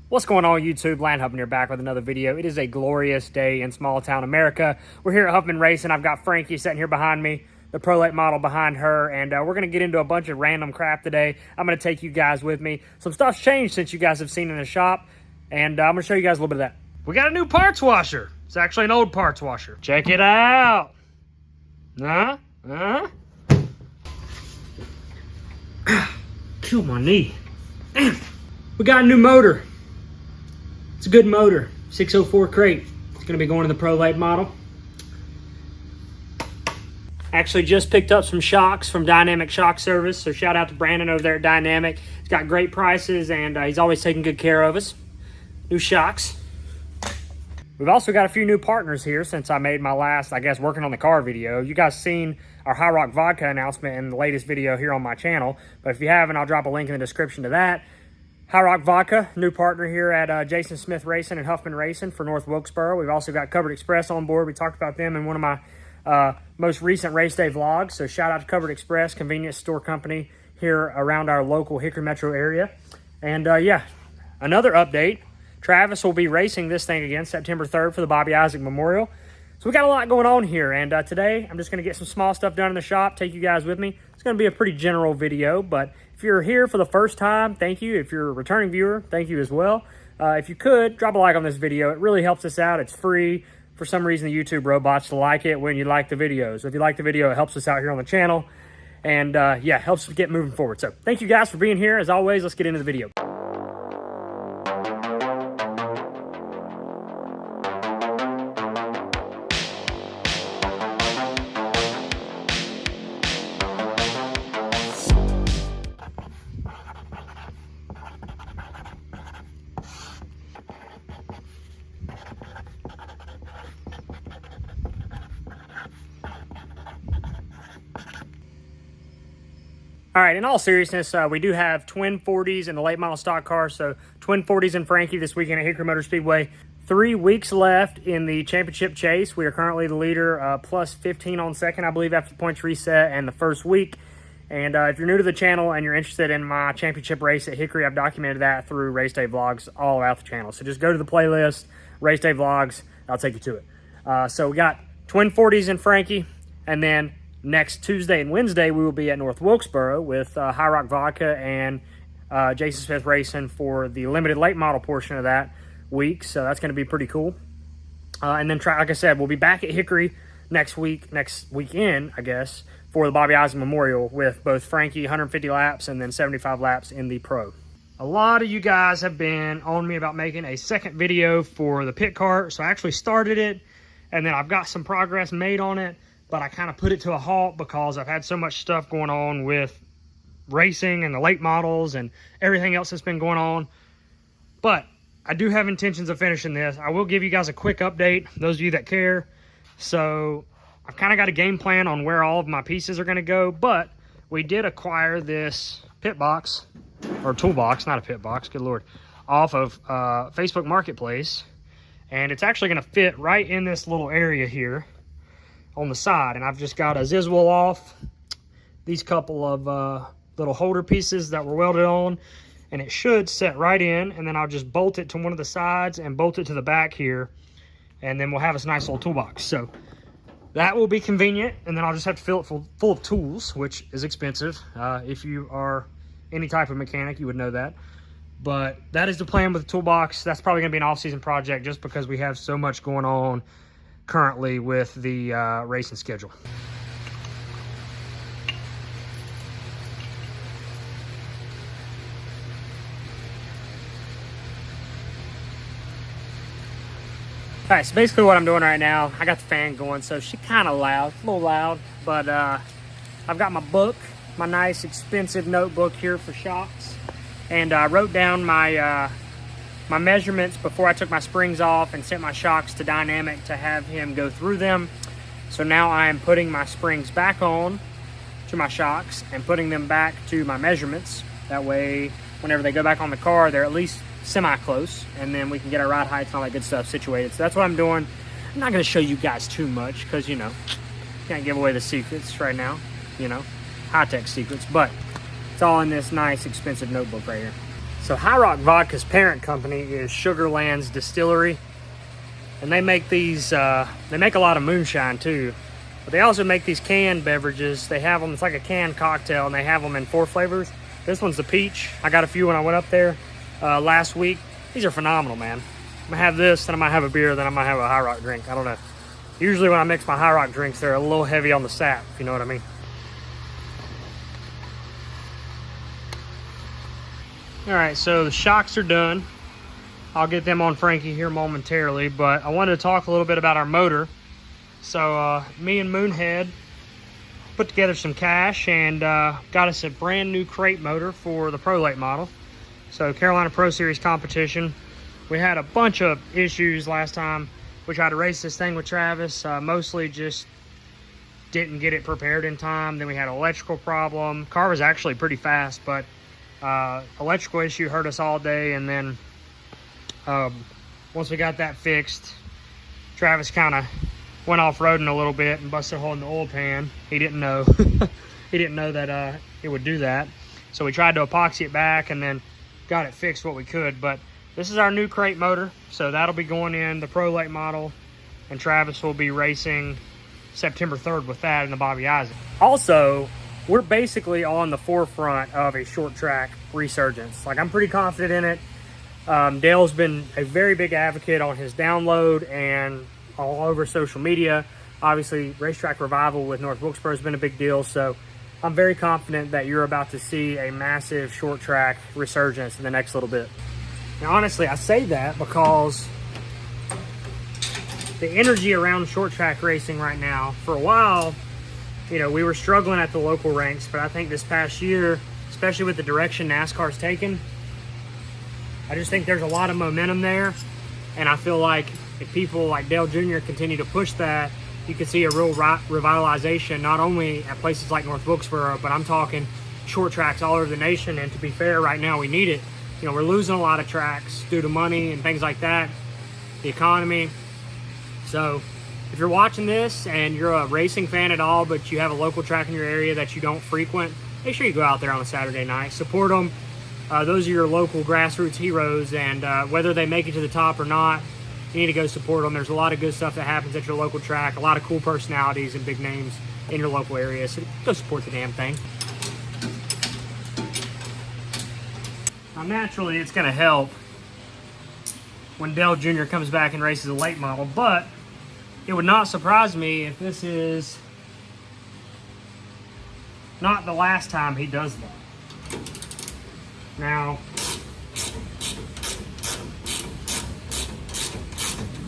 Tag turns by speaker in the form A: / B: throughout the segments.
A: What's going on YouTube? Landon here back with another video. It is a glorious day in small town America. We're here at Huffman Racing. I've got Frankie sitting here behind me, the Pro Late model behind her, and we're going to get into a bunch of random crap today. I'm going to take you guys with me. Some stuff's changed since you guys have seen in the shop, and I'm going to show you guys a little bit of that. We got a new parts washer. It's actually an old parts washer. Check it out. Kill my knee. We got a new motor. It's a good motor, 604 crate. It's gonna be going to the Pro Late model. Actually just picked up some shocks from Dynamic Shock Service, so shout out to Brandon over there at Dynamic. He's got great prices and he's always taking good care of us. New shocks. We've also got a few new partners here since I made my last, I guess, working on the car video. You guys seen our High Rock Vodka announcement in the latest video here on my channel, but if you haven't, I'll drop a link in the description to that. High Rock Vodka, new partner here at Jason Smith Racing and Huffman Racing for North Wilkesboro. We've also got Covered Express on board. We talked about them in one of my most recent race day vlogs. So shout out to Covered Express, convenience store company here around our local Hickory metro area. And yeah, another update. Travis will be racing this thing again September 3rd for the Bobby Isaac Memorial. So we got a lot going on here. And today I'm just going to get some small stuff done in the shop, take you guys with me. It's going to be a pretty general video, but if you're here for the first time, thank you. If you're a returning viewer, thank you as well. If you could, drop a like on this video. It really helps us out. It's free. For some reason, the YouTube robots like it when you like the video. So if you like the video, it helps us out here on the channel. And yeah, helps us get moving forward. So thank you guys for being here. As always, let's get into the video. All right, in all seriousness, we do have twin 40s in the late model stock car. So twin 40s in Frankie this weekend at Hickory Motor Speedway. 3 weeks left in the championship chase. We are currently the leader, plus 15 on second, I believe, after the points reset and the first week. And if you're new to the channel and you're interested in my championship race at Hickory, I've documented that through race day vlogs all about the channel. So just go to the playlist, race day vlogs, I'll take you to it. So we got twin 40s in Frankie, and then next Tuesday and Wednesday, we will be at North Wilkesboro with High Rock Vodka and Jason Smith Racing for the limited late model portion of that week. So that's going to be pretty cool. And then, like I said, we'll be back at Hickory next weekend, I guess, for the Bobby Isaac Memorial with both Frankie 150 laps and then 75 laps in the Pro. A lot of you guys have been on me about making a second video for the pit cart. So I actually started it, and then I've got some progress made on it. But I kind of put it to a halt because I've had so much stuff going on with racing and the late models and everything else that's been going on. But I do have intentions of finishing this. I will give you guys a quick update, those of you that care. So I've kind of got a game plan on where all of my pieces are going to go. But we did acquire this pit box, or toolbox, not a pit box, good Lord, off of Facebook Marketplace. And it's actually going to fit right in this little area here on the side, and I've just got a Zizwell off these couple of little holder pieces that were welded on, and it should set right in, and then I'll just bolt it to one of the sides and bolt it to the back here, and then we'll have this nice little toolbox. So that will be convenient, and then I'll just have to fill it full of tools, which is expensive. If you are any type of mechanic, you would know that. But that is the plan with the toolbox. That's probably going to be an off-season project just because we have so much going on currently with the racing schedule. All right, so basically what I'm doing right now, I got the fan going, so she's kind of loud, a little loud, but I've got my book, my nice expensive notebook here for shocks, and I wrote down my my measurements before I took my springs off and sent my shocks to Dynamic to have him go through them. So now I am putting my springs back on to my shocks and putting them back to my measurements. That way, whenever they go back on the car, they're at least semi-close, and then we can get our ride heights and all that good stuff situated. So that's what I'm doing. I'm not going to show you guys too much because, you know, can't give away the secrets right now, you know, high-tech secrets, but it's all in this nice, expensive notebook right here. So High Rock Vodka's parent company is Sugarland's Distillery, and they make these, they make a lot of moonshine too, but they also make these canned beverages. They have them, it's like a canned cocktail, and they have them in 4 flavors. This one's the peach. I got a few when I went up there last week. These are phenomenal, man. I'm gonna have this, then I might have a beer, then I might have a High Rock drink. I don't know. Usually when I mix my High Rock drinks, they're a little heavy on the sap, if you know what I mean. All right, so the shocks are done. I'll get them on Frankie here momentarily, but I wanted to talk a little bit about our motor. So me and Moonhead put together some cash and got us a brand new crate motor for the Pro Late model. So Carolina Pro Series competition. We had a bunch of issues last time. We tried to race this thing with Travis, mostly just didn't get it prepared in time. Then we had an electrical problem. Car was actually pretty fast, but electrical issue hurt us all day. And then once we got that fixed, Travis kind of went off-roading a little bit and busted a hole in the oil pan. He didn't know. He didn't know that it would do that. So we tried to epoxy it back and then got it fixed what we could. But this is our new crate motor. So that'll be going in the Pro Late model. And Travis will be racing September 3rd with that in the Bobby Isaac. Also, we're basically on the forefront of a short track resurgence. Like, I'm pretty confident in it. Dale's been a very big advocate on his download and all over social media. Obviously, Racetrack Revival with North Wilkesboro has been a big deal. So I'm very confident that you're about to see a massive short track resurgence in the next little bit. Now, honestly, I say that because the energy around short track racing right now, for a while, you know, we were struggling at the local ranks, but I think this past year, especially with the direction NASCAR's taken, I just think there's a lot of momentum there. And I feel like if people like Dale Jr. continue to push that, you can see a real revitalization, not only at places like North Wilkesboro, but I'm talking short tracks all over the nation. And to be fair, right now we need it. You know, we're losing a lot of tracks due to money and things like that, the economy. So if you're watching this and you're a racing fan at all, but you have a local track in your area that you don't frequent, make sure you go out there on a Saturday night. Support them. Those are your local grassroots heroes, and whether they make it to the top or not, you need to go support them. There's a lot of good stuff that happens at your local track, a lot of cool personalities and big names in your local area, so go support the damn thing. Now, naturally, it's going to help when Dale Jr. comes back and races a late model, but it would not surprise me if this is not the last time he does that. Now,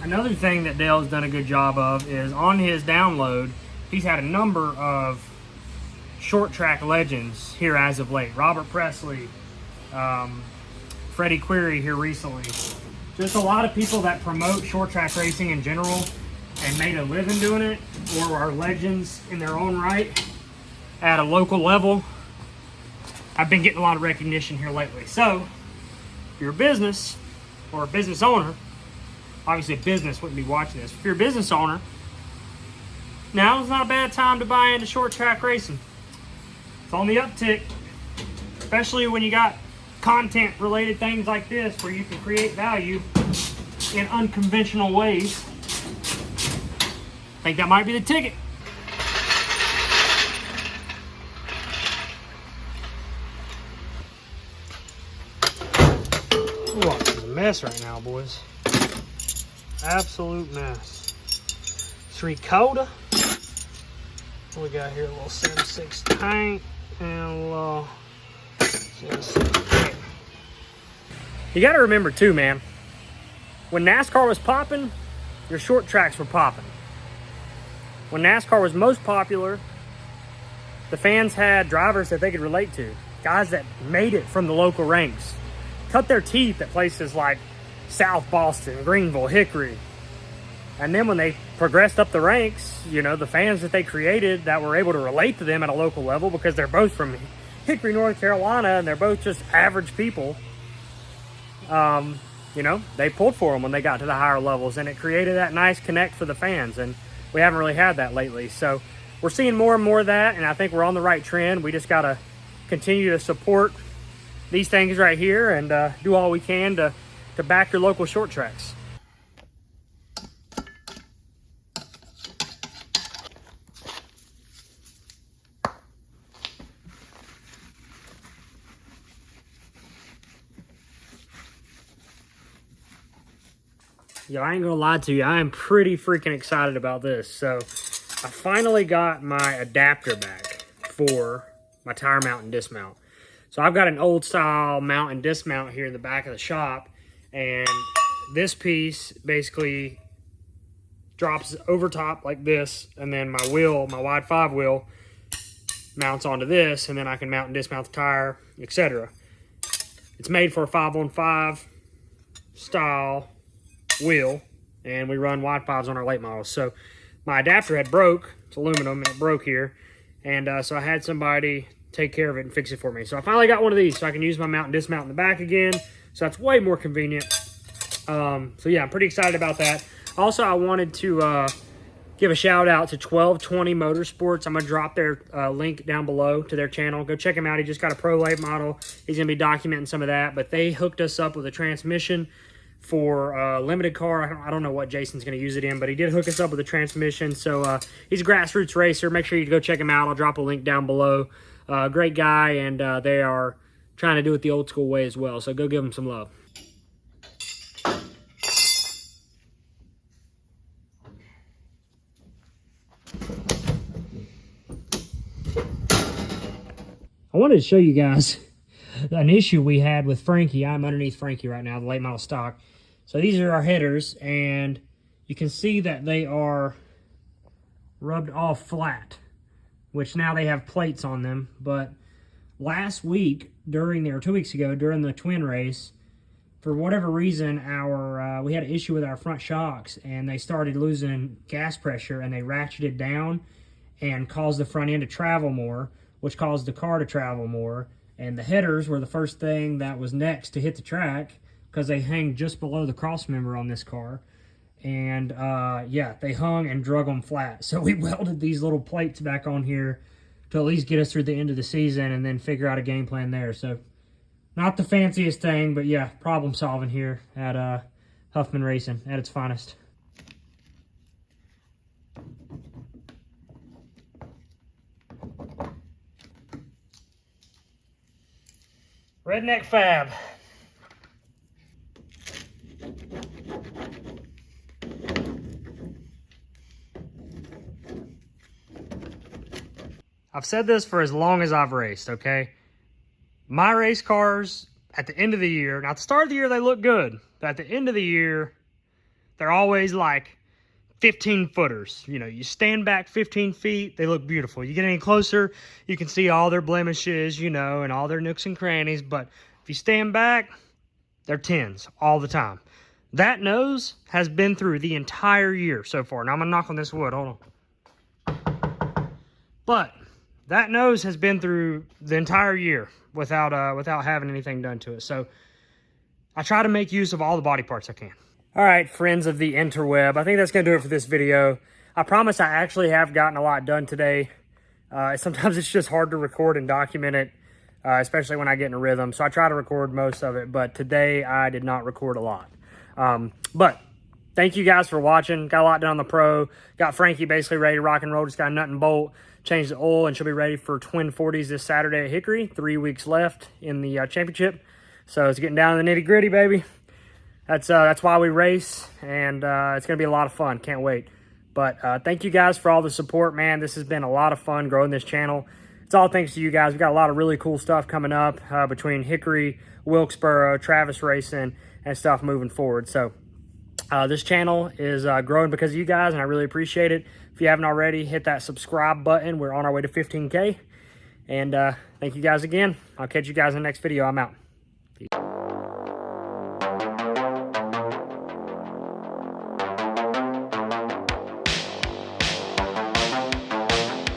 A: another thing that Dale's done a good job of is on his download, he's had a number of short track legends here as of late. Robert Presley, Freddie Query here recently. Just a lot of people that promote short track racing in general and made a living doing it, or are legends in their own right at a local level. I've been getting a lot of recognition here lately. So, if you're a business or a business owner, obviously a business wouldn't be watching this. If you're a business owner, now is not a bad time to buy into short track racing. It's on the uptick, especially when you got content related things like this where you can create value in unconventional ways. I think that might be the ticket. Ooh, this is a mess right now, boys. Absolute mess. 3 Coda. What we got here? A little 76 tank and a little 76. You got to remember too, man. When NASCAR was popping, your short tracks were popping. When NASCAR was most popular, the fans had drivers that they could relate to. Guys that made it from the local ranks. Cut their teeth at places like South Boston, Greenville, Hickory. And then when they progressed up the ranks, you know, the fans that they created that were able to relate to them at a local level because they're both from Hickory, North Carolina, and they're both just average people, you know, they pulled for them when they got to the higher levels, and it created that nice connect for the fans. And we haven't really had that lately. So we're seeing more and more of that, and I think we're on the right trend. We just got to continue to support these things right here and do all we can to back your local short tracks. Yo, I ain't gonna lie to you, I am pretty freaking excited about this. So I finally got my adapter back for my tire mount and dismount. So I've got an old style mount and dismount here in the back of the shop, and this piece basically drops over top like this, and then my wheel, my wide 5 wheel, mounts onto this, and then I can mount and dismount the tire, etc. It's made for a 5-on-5 style wheel, and we run wide 5s on our late models. So my adapter had broke. It's aluminum and it broke here, and so I had somebody take care of it and fix it for me. So I finally got one of these so I can use my mount and dismount in the back again, so that's way more convenient. So yeah, I'm pretty excited about that. Also, I wanted to give a shout out to 1220 Motorsports. I'm gonna drop their link down below to their channel. Go check him out. He just got a pro late model. He's gonna be documenting some of that, but they hooked us up with a transmission for a limited car. I don't know what Jason's going to use it in, but he did hook us up with a transmission. So he's a grassroots racer. Make sure you go check him out. I'll drop a link down below. Great guy, and they are trying to do it the old school way as well. So go give him some love. I wanted to show you guys an issue we had with Frankie. I'm underneath Frankie right now, the late model stock. So these are our headers, and you can see that they are rubbed off flat, which now they have plates on them. But last week, or 2 weeks ago, during the twin race, for whatever reason, we had an issue with our front shocks, and they started losing gas pressure, and they ratcheted down and caused the front end to travel more, which caused the car to travel more. And the headers were the first thing that was next to hit the track, because they hang just below the cross member on this car. And yeah, they hung and drug them flat. So we welded these little plates back on here to at least get us through the end of the season and then figure out a game plan there. So not the fanciest thing, but yeah, problem solving here at Huffman Racing at its finest. Redneck Fab. I've said this for as long as I've raced, okay? My race cars, at the end of the year, now at the start of the year they look good, but at the end of the year, they're always like 15 footers. You know, you stand back 15 feet, they look beautiful. You get any closer, you can see all their blemishes, you know, and all their nooks and crannies, but if you stand back, they're 10s all the time. That nose has been through the entire year so far. Now I'm gonna knock on this wood, hold on. But that nose has been through the entire year without having anything done to it. So I try to make use of all the body parts I can. All right, friends of the interweb, I think that's going to do it for this video. I promise I actually have gotten a lot done today. Sometimes it's just hard to record and document it, especially when I get in a rhythm. So I try to record most of it, but today I did not record a lot. But thank you guys for watching. Got a lot done on the pro. Got Frankie basically ready to rock and roll. Just got a nut and bolt, changed the oil, and she'll be ready for twin 40s this Saturday at Hickory. 3 weeks left in the championship. So it's getting down to the nitty gritty, baby. That's why we race, and it's going to be a lot of fun. Can't wait. But thank you guys for all the support, man. This has been a lot of fun growing this channel. It's all thanks to you guys. We've got a lot of really cool stuff coming up between Hickory, Wilkesboro, Travis Racing, and stuff moving forward. So this channel is growing because of you guys, and I really appreciate it. If you haven't already, hit that subscribe button. We're on our way to 15K. And thank you guys again. I'll catch you guys in the next video. I'm out.